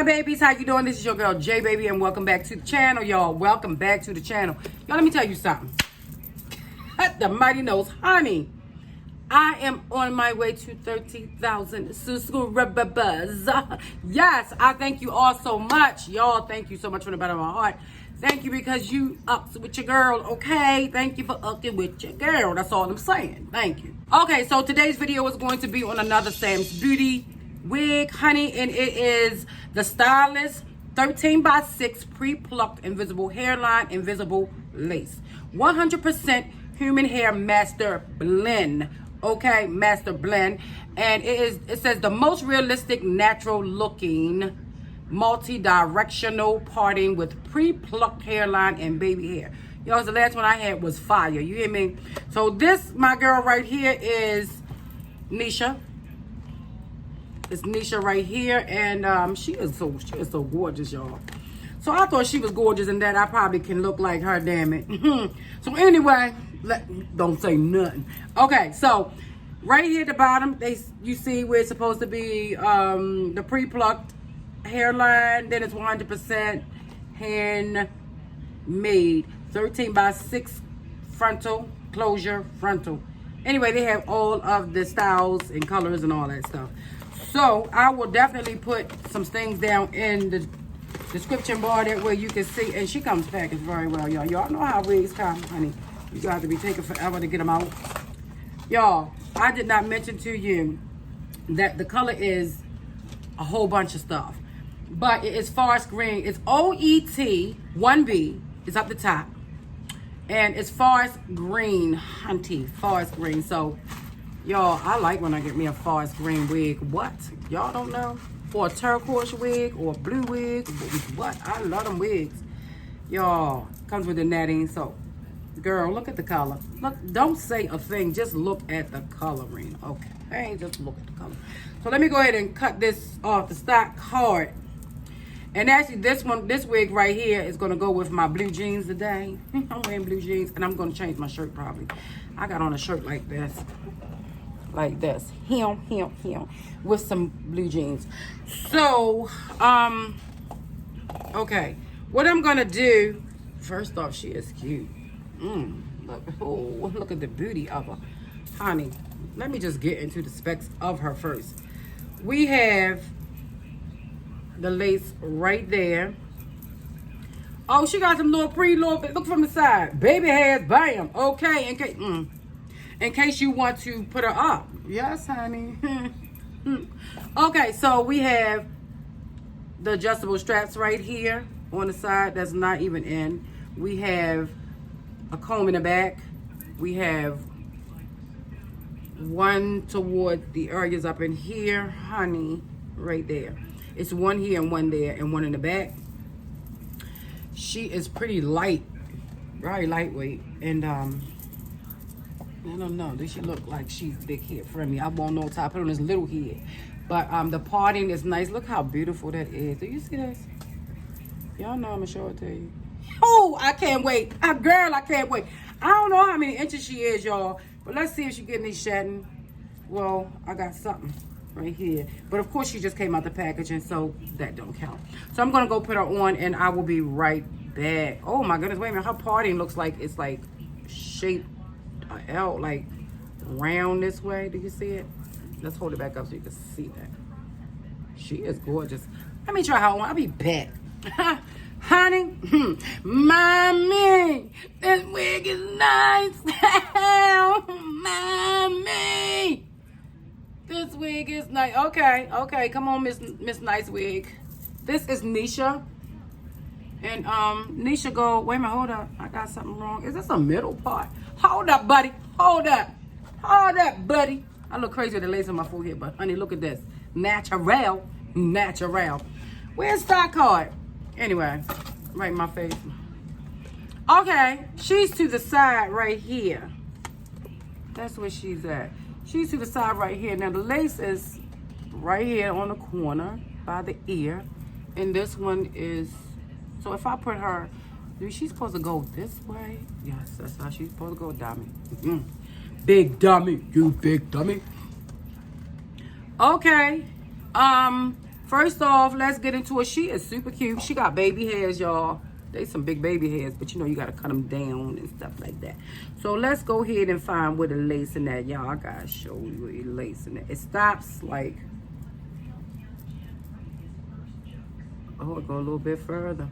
Hi babies, how you doing? This is your girl J Baby and welcome back to the channel, y'all. Welcome back to the channel. Y'all, let me tell you something. The mighty knows, honey, I am on my way to 30,000 subscribers. Yes, I thank you all so much. Y'all, thank you so much from the bottom of my heart. Thank you because you up with your girl, okay? Thank you for upping with your girl. That's all I'm saying. Thank you. Okay, so today's video is going to be on another Sam's Beauty wig, honey, and it is the Stylist 13x6 pre-plucked invisible hairline, invisible lace. 100% human hair master blend. Okay, master blend. And it says the most realistic, natural looking, multi-directional parting with pre-plucked hairline and baby hair. Y'all, the last one I had was fire. You hear me? So this, my girl right here, is NISHA. It's NISHA right here, and she is so gorgeous, y'all. So I thought she was gorgeous and that I probably can look like her, damn it. So anyway, don't say nothing. Okay, so right here at the bottom, you see where it's supposed to be the pre-plucked hairline. Then it's 100% handmade, 13x6 frontal closure frontal. Anyway, they have all of the styles and colors and all that stuff. So I will definitely put some things down in the description bar that where you can see. And she comes packaged very well, y'all. Y'all know how wigs come, honey. You got to be taking forever to get them out. Y'all, I did not mention to you that the color is a whole bunch of stuff. But it is forest green. It's OET 1B. It's up the top. And it's forest green, hunty, forest green. So, y'all, I like when I get me a forest green wig. What? Y'all don't know? Or a turquoise wig or a blue wig. What? I love them wigs. Y'all, comes with the netting. So, girl, look at the color. Look, don't say a thing. Just look at the coloring. Okay, just look at the color. So, let me go ahead and cut this off the stock card. And actually, this wig right here is going to go with my blue jeans today. I'm wearing blue jeans, and I'm going to change my shirt probably. I got on a shirt like this. Like this. Him, with some blue jeans. So, okay. What I'm going to do, first off, she is cute. Look at the beauty of her. Honey, let me just get into the specs of her first. We have the lace right there. Oh, she got some little look from the side. Baby hairs, bam. Okay, in case you want to put her up. Yes, honey. Okay, so we have the adjustable straps right here on the side that's not even in. We have a comb in the back. We have one toward the areas up in here, honey, right there. It's one here and one there and one in the back. She is pretty light, very lightweight. And I don't know, does she look like she's big head for me? I won't know until I put it on this little head. But the parting is nice. Look how beautiful that is. Do you see this? Y'all know I'm gonna show it to you. Oh, I can't wait. Girl, I can't wait. I don't know how many inches she is, y'all. But let's see if she getting these shedding. Well, I got something right here, but of course she just came out the packaging, so that don't count. So I'm gonna go put her on and I will be right back. Oh my goodness, wait a minute, her parting looks like it's like shaped out like round this way. Do you see it? Let's hold it back up so you can see that. She is gorgeous. Let me try her on. I'll be back. Honey, mommy, this wig is nice. Mommy, this wig is nice. Okay, come on, Miss Nice Wig. This is NISHA. And NISHA go, wait a minute, hold up. I got something wrong. Is this a middle part? Hold up, buddy. Hold up, buddy. I look crazy with the lace on my forehead, but honey, look at this. Natural. Where's that card? Anyway, right in my face. Okay, she's to the side right here. That's where she's at. She's to the side right here. Now the lace is right here on the corner by the ear. And this one is, so if I put her, she's supposed to go this way. Yes, that's how she's supposed to go, dummy. Big dummy, you big dummy. Okay. First off, let's get into it. She is super cute. She got baby hairs, y'all. They some big baby hairs, but you know you gotta cut them down and stuff like that. So let's go ahead and find where the lace in that, y'all. I gotta show you where the lace in that. It stops like, oh, it go a little bit further.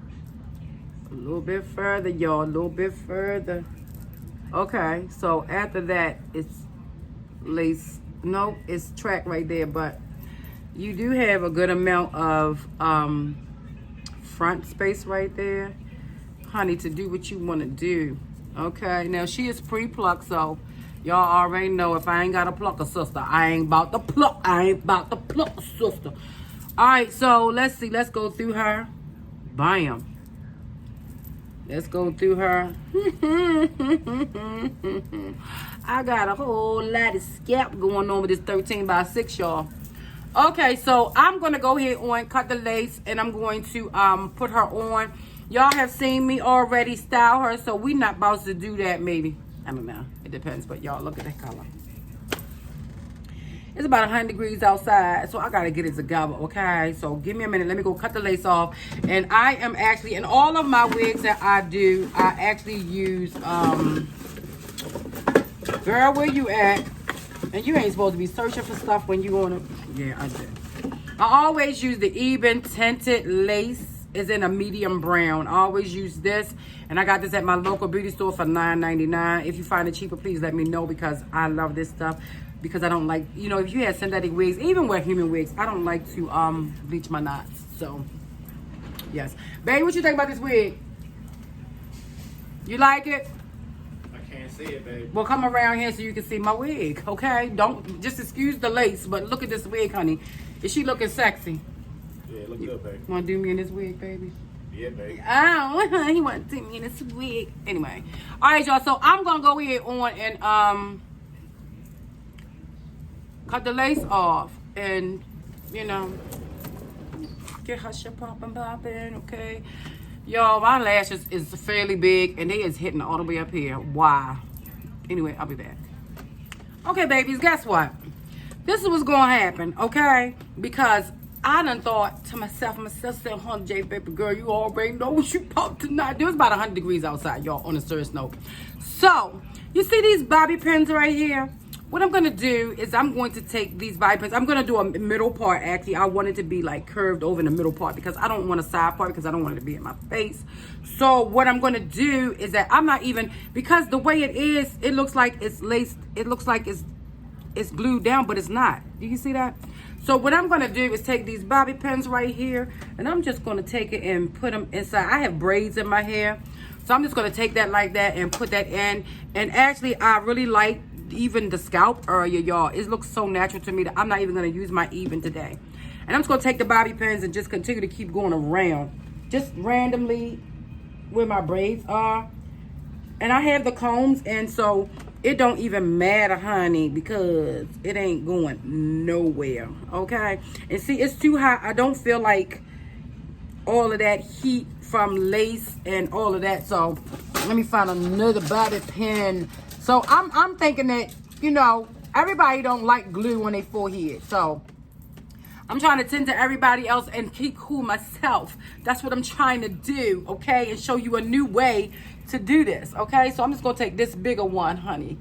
A little bit further, y'all. A little bit further. Okay, so after that, it's lace. No, it's track right there, but you do have a good amount of front space right there, honey, to do what you want to do. Okay, now she is pre-plucked, so y'all already know if I ain't got to pluck a sister, I ain't about to pluck. I ain't about to pluck a sister. All right, so let's see. Let's go through her. Bam. Let's go through her. I got a whole lot of scalp going on with this 13 by 6, y'all. Okay, so I'm going to go ahead and cut the lace, and I'm going to put her on. Y'all have seen me already style her, so we're not about to do that maybe. I don't know. It depends, but y'all, look at that color. It's about 100 degrees outside, so I got to get it together, okay? So give me a minute. Let me go cut the lace off. And I am actually, in all of my wigs that I do, I actually use, girl, where you at? And you ain't supposed to be searching for stuff when you on it. Yeah, I did. I always use the even tinted lace. It's in a medium brown. I always use this. And I got this at my local beauty store for $9.99. If you find it cheaper, please let me know, because I love this stuff. Because I don't like, you know, if you have synthetic wigs, even with human wigs, I don't like to bleach my knots. So, yes. Babe, what you think about this wig? You like it? I can't see it, babe. Well, come around here so you can see my wig, okay? Don't, just excuse the lace, but look at this wig, honey. Is she looking sexy? Yeah, look good, babe. Want to do me in this wig, baby? Yeah, babe. Oh, he want to do me in this wig. Anyway. All right, y'all. So, I'm going to go ahead on and, cut the lace off and, you know, get her shit popping, okay? Y'all, my lashes is fairly big and they is hitting all the way up here. Why? Anyway, I'll be back. Okay, babies, guess what? This is what's going to happen, okay? Because I done thought to myself, said, huh, J, baby girl, you already know what you popped tonight. It was about 100 degrees outside, y'all, on a serious note. So, you see these bobby pins right here? What I'm going to do is I'm going to take these bobby pins. I'm going to do a middle part, actually. I want it to be, like, curved over in the middle part because I don't want a side part because I don't want it to be in my face. So what I'm going to do is that I'm not even, because the way it is, it looks like it's laced. It looks like it's glued down, but it's not. Do you see that? So what I'm going to do is take these bobby pins right here, and I'm just going to take it and put them inside. I have braids in my hair, so I'm just going to take that like that and put that in. And actually, I really like even the scalp area, y'all. It looks so natural to me that I'm not even going to use my even today. And I'm just going to take the bobby pins and just continue to keep going around, just randomly where my braids are. And I have the combs, and so it don't even matter, honey, because it ain't going nowhere, okay? And see, it's too hot. I don't feel like all of that heat from lace and all of that. So let me find another bobby pin. So I'm thinking that, you know, everybody don't like glue on their forehead. So I'm trying to tend to everybody else and keep cool myself. That's what I'm trying to do, okay? And show you a new way to do this, okay? So I'm just going to take this bigger one, honey.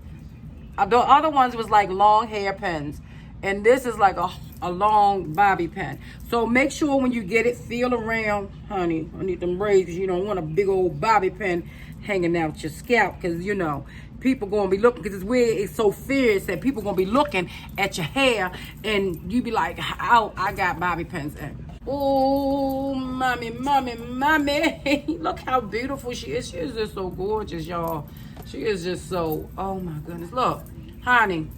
The other ones was like long hair pins. And this is like a long bobby pin. So make sure when you get it, feel around, honey, underneath them braids, because you don't want a big old bobby pin hanging out your scalp, because, you know, people gonna be looking, because this wig is so fierce that people gonna be looking at your hair and you be like, oh, I got bobby pins in. Oh, mommy, look how beautiful she is. She is just so gorgeous, y'all. She is just so, oh my goodness. Look, honey,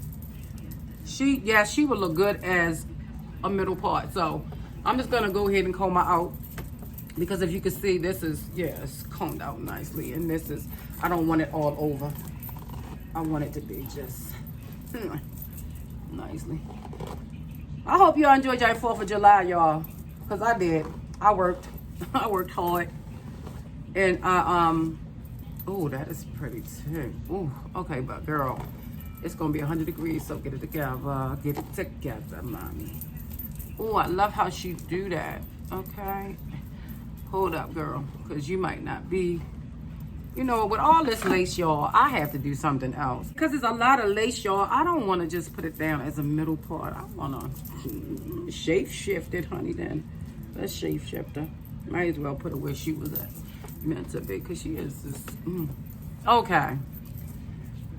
she would look good as a middle part. So I'm just gonna go ahead and comb her out, because if you can see, this is, it's combed out nicely, and this is, I don't want it all over. I want it to be just nicely. I hope y'all enjoyed your 4th of July, y'all, because I did. I worked hard, and oh, that is pretty too. Oh, okay, but girl, it's gonna be 100 degrees, so get it together, mommy. Oh, I love how she do that. Okay. Hold up, girl, because you might not be. You know, with all this lace, y'all, I have to do something else. Because there's a lot of lace, y'all. I don't want to just put it down as a middle part. I want to shape shift it, honey, then. Let's shape shift her. Might as well put her where she was at. Meant to be, because she is just... Okay.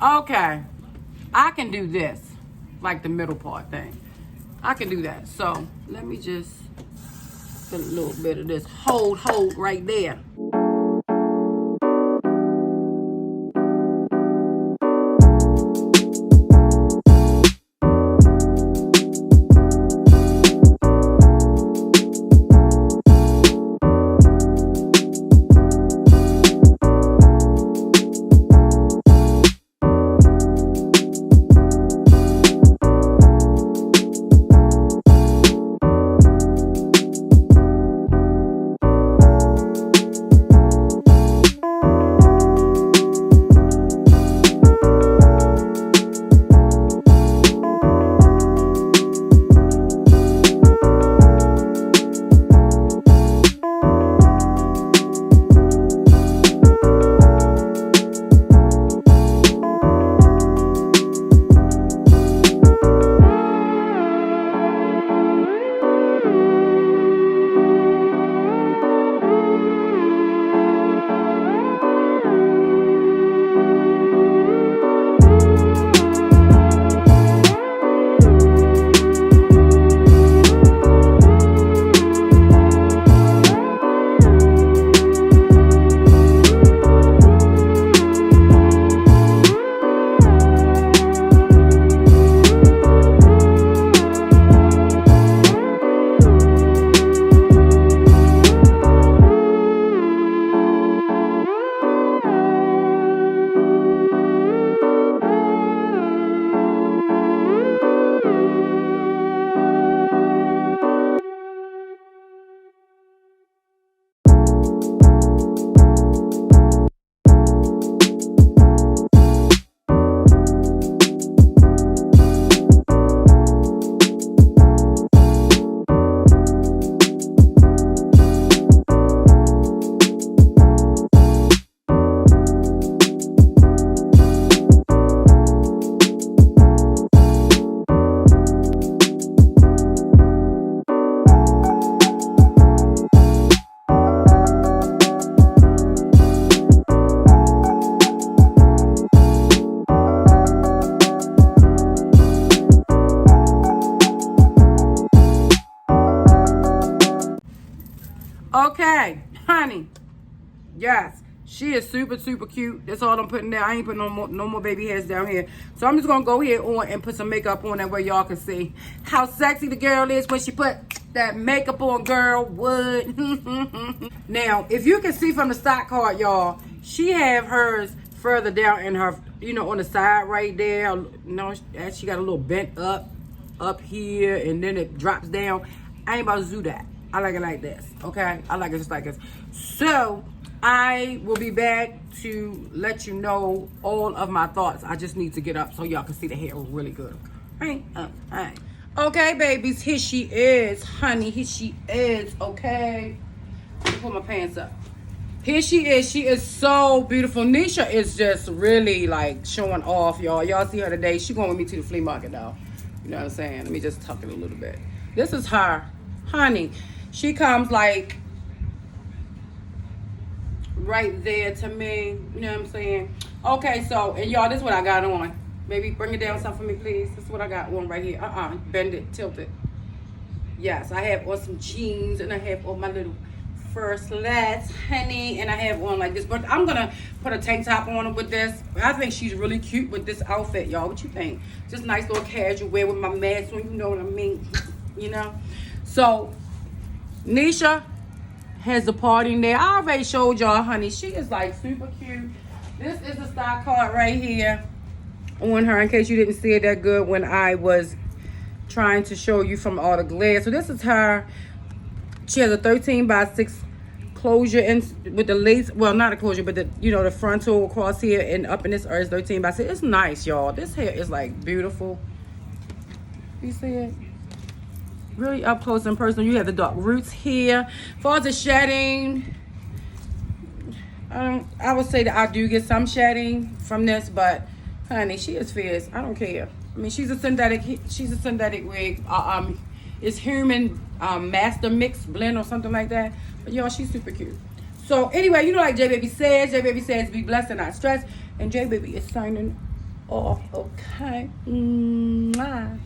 Okay. I can do this. Like the middle part thing. I can do that. So, let me just put a little bit of this hold right there. Okay, honey. Yes, she is super cute. That's all I'm putting there. I ain't putting no more baby hairs down here. So I'm just gonna go here on and put some makeup on that way y'all can see how sexy the girl is when she put that makeup on, girl. Would. Now, if you can see from the stock card, y'all, she have hers further down in her, you know, on the side right there. No, she got a little bent up here, and then it drops down. I ain't about to do that. I like it like this, okay? I like it just like this. So, I will be back to let you know all of my thoughts. I just need to get up so y'all can see the hair really good. All right. Okay, babies, here she is, honey. Here she is, okay? Let me put my pants up. Here she is. She is so beautiful. Nisha is just really, like, showing off, y'all. Y'all see her today. She going with me to the flea market, though. You know what I'm saying? Let me just tuck it a little bit. This is her, honey. She comes like right there to me. You know what I'm saying? Okay, so, and y'all, this is what I got on. Baby, bring it down some for me, please. This is what I got on right here. Bend it, tilt it. Yes, I have on some jeans, and I have on my little fur slats, honey, and I have on like this. But I'm gonna put a tank top on with this. I think she's really cute with this outfit, y'all. What you think? Just nice little casual wear with my mask on, you know what I mean? You know? So, Nisha has a party in there. I already showed y'all, honey. She is like super cute. This is the stock card right here on her, in case you didn't see it that good when I was trying to show you from all the glare. So this is her. She has a 13x6 closure in with the lace. Well, not a closure, but the, you know, the frontal across here and up in this earth 13x6. It's nice, y'all. This hair is like beautiful. You see it? really up close and personal. You have the dark roots here. As far as the shedding, I would say that I do get some shedding from this, but honey, she is fierce. I don't care. I mean, she's a synthetic wig. It's human master mix blend or something like that. But y'all, she's super cute. So anyway, you know, like J Baby says, be blessed and not stressed. And J Baby is signing off. Okay. Mwah.